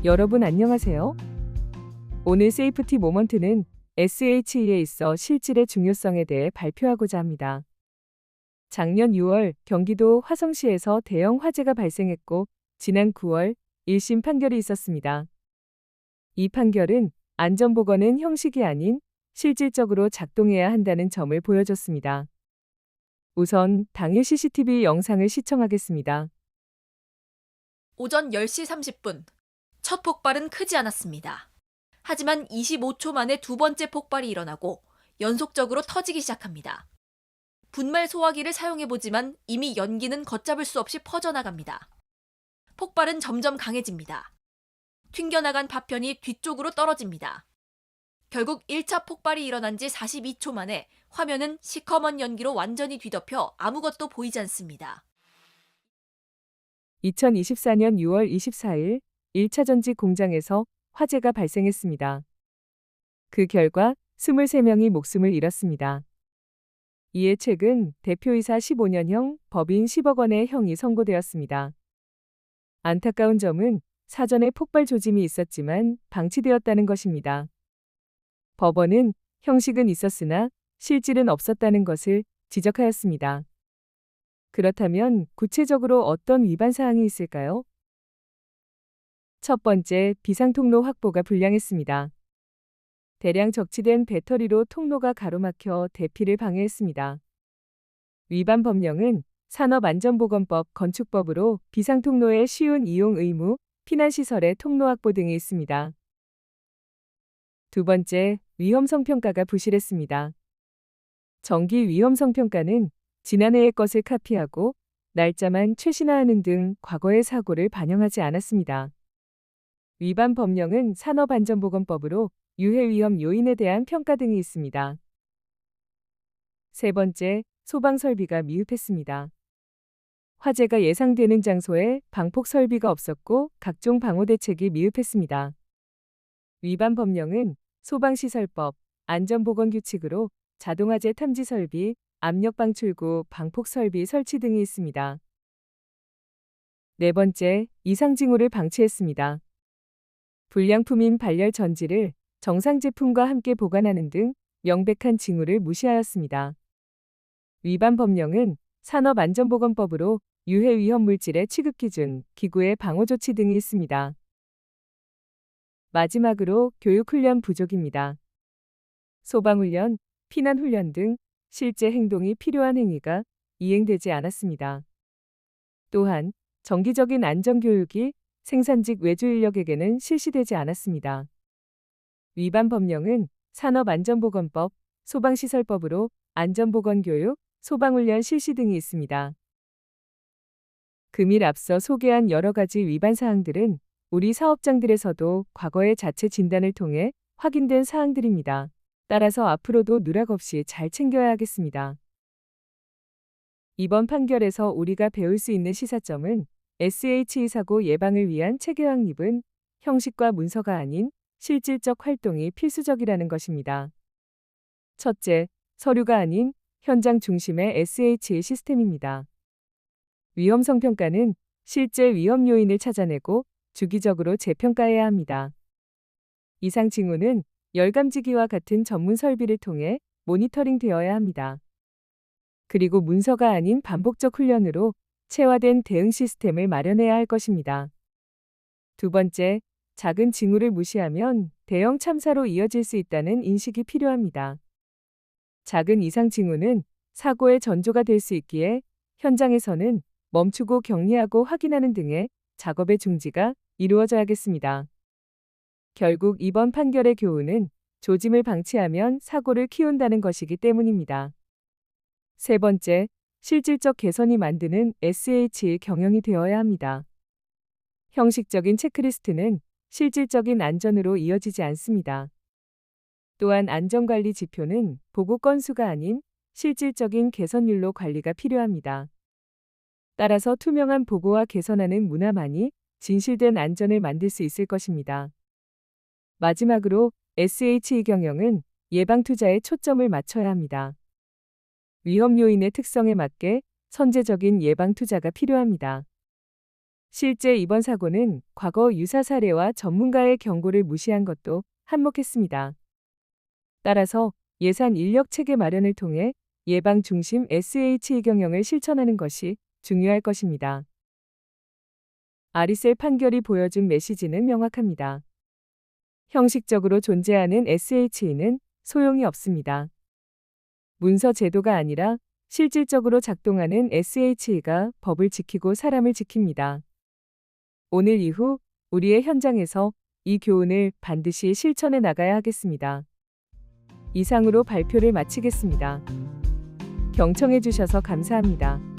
여러분 안녕하세요. 오늘 세이프티 모먼트는 SHE에 있어 실질의 중요성에 대해 발표하고자 합니다. 작년 6월 경기도 화성시에서 대형 화재가 발생했고 지난 9월 1심 판결이 있었습니다. 이 판결은 안전보건은 형식이 아닌 실질적으로 작동해야 한다는 점을 보여줬습니다. 우선 당일 CCTV 영상을 시청하겠습니다. 오전 10시 30분. 첫 폭발은 크지 않았습니다. 하지만 25초 만에 두 번째 폭발이 일어나고 연속적으로 터지기 시작합니다. 분말 소화기를 사용해보지만 이미 연기는 걷잡을 수 없이 퍼져나갑니다. 폭발은 점점 강해집니다. 튕겨나간 파편이 뒤쪽으로 떨어집니다. 결국 1차 폭발이 일어난 지 42초 만에 화면은 시커먼 연기로 완전히 뒤덮여 아무것도 보이지 않습니다. 2024년 6월 24일 1차 전지 공장에서 화재가 발생했습니다. 그 결과 23명이 목숨을 잃었습니다. 이에 최근 대표이사 15년형, 법인 10억 원의 형이 선고되었습니다. 안타까운 점은 사전에 폭발 조짐이 있었지만 방치되었다는 것입니다. 법원은 형식은 있었으나 실질은 없었다는 것을 지적하였습니다. 그렇다면 구체적으로 어떤 위반 사항이 있을까요? 첫 번째, 비상통로 확보가 불량했습니다. 대량 적치된 배터리로 통로가 가로막혀 대피를 방해했습니다. 위반 법령은 산업안전보건법, 건축법으로 비상통로의 쉬운 이용 의무, 피난시설의 통로 확보 등이 있습니다. 두 번째, 위험성 평가가 부실했습니다. 정기 위험성 평가는 지난해의 것을 카피하고 날짜만 최신화하는 등 과거의 사고를 반영하지 않았습니다. 위반 법령은 산업안전보건법으로 유해 위험 요인에 대한 평가 등이 있습니다. 세 번째, 소방 설비가 미흡했습니다. 화재가 예상되는 장소에 방폭 설비가 없었고 각종 방호 대책이 미흡했습니다. 위반 법령은 소방시설법, 안전보건규칙으로 자동화재 탐지 설비, 압력 방출구, 방폭 설비 설치 등이 있습니다. 네 번째, 이상 징후를 방치했습니다. 불량품인 발열 전지를 정상 제품과 함께 보관하는 등 명백한 징후를 무시하였습니다. 위반 법령은 산업안전보건법으로 유해 위험 물질의 취급 기준, 기구의 방호 조치 등이 있습니다. 마지막으로 교육훈련 부족입니다. 소방훈련, 피난훈련 등 실제 행동이 필요한 행위가 이행되지 않았습니다. 또한 정기적인 안전교육이 생산직 외주 인력에게는 실시되지 않았습니다. 위반 법령은 산업안전보건법, 소방시설법으로 안전보건교육, 소방훈련 실시 등이 있습니다. 금일 앞서 소개한 여러 가지 위반 사항들은 우리 사업장들에서도 과거의 자체 진단을 통해 확인된 사항들입니다. 따라서 앞으로도 누락 없이 잘 챙겨야 하겠습니다. 이번 판결에서 우리가 배울 수 있는 시사점은 SHE 사고 예방을 위한 체계 확립은 형식과 문서가 아닌 실질적 활동이 필수적이라는 것입니다. 첫째, 서류가 아닌 현장 중심의 SHE 시스템입니다. 위험성 평가는 실제 위험 요인을 찾아내고 주기적으로 재평가해야 합니다. 이상 징후는 열감지기와 같은 전문 설비를 통해 모니터링 되어야 합니다. 그리고 문서가 아닌 반복적 훈련으로 체화된 대응 시스템을 마련해야 할 것입니다. 두 번째, 작은 징후를 무시하면 대형 참사로 이어질 수 있다는 인식이 필요합니다. 작은 이상 징후는 사고의 전조가 될 수 있기에 현장에서는 멈추고 격리하고 확인하는 등의 작업의 중지가 이루어져야겠습니다. 결국 이번 판결의 교훈은 조짐을 방치하면 사고를 키운다는 것이기 때문입니다. 세 번째, 실질적 개선이 만드는 SHE 경영이 되어야 합니다. 형식적인 체크리스트는 실질적인 안전으로 이어지지 않습니다. 또한 안전관리 지표는 보고 건수가 아닌 실질적인 개선율로 관리가 필요합니다. 따라서 투명한 보고와 개선하는 문화만이 진실된 안전을 만들 수 있을 것입니다. 마지막으로 SHE 경영은 예방 투자에 초점을 맞춰야 합니다. 위험 요인의 특성에 맞게 선제적인 예방 투자가 필요합니다. 실제 이번 사고는 과거 유사 사례와 전문가의 경고를 무시한 것도 한몫했습니다. 따라서 예산 인력 체계 마련을 통해 예방 중심 SHE 경영을 실천하는 것이 중요할 것입니다. 아리셀 판결이 보여준 메시지는 명확합니다. 형식적으로 존재하는 SHE는 소용이 없습니다. 문서 제도가 아니라 실질적으로 작동하는 SHE가 법을 지키고 사람을 지킵니다. 오늘 이후 우리의 현장에서 이 교훈을 반드시 실천해 나가야 하겠습니다. 이상으로 발표를 마치겠습니다. 경청해 주셔서 감사합니다.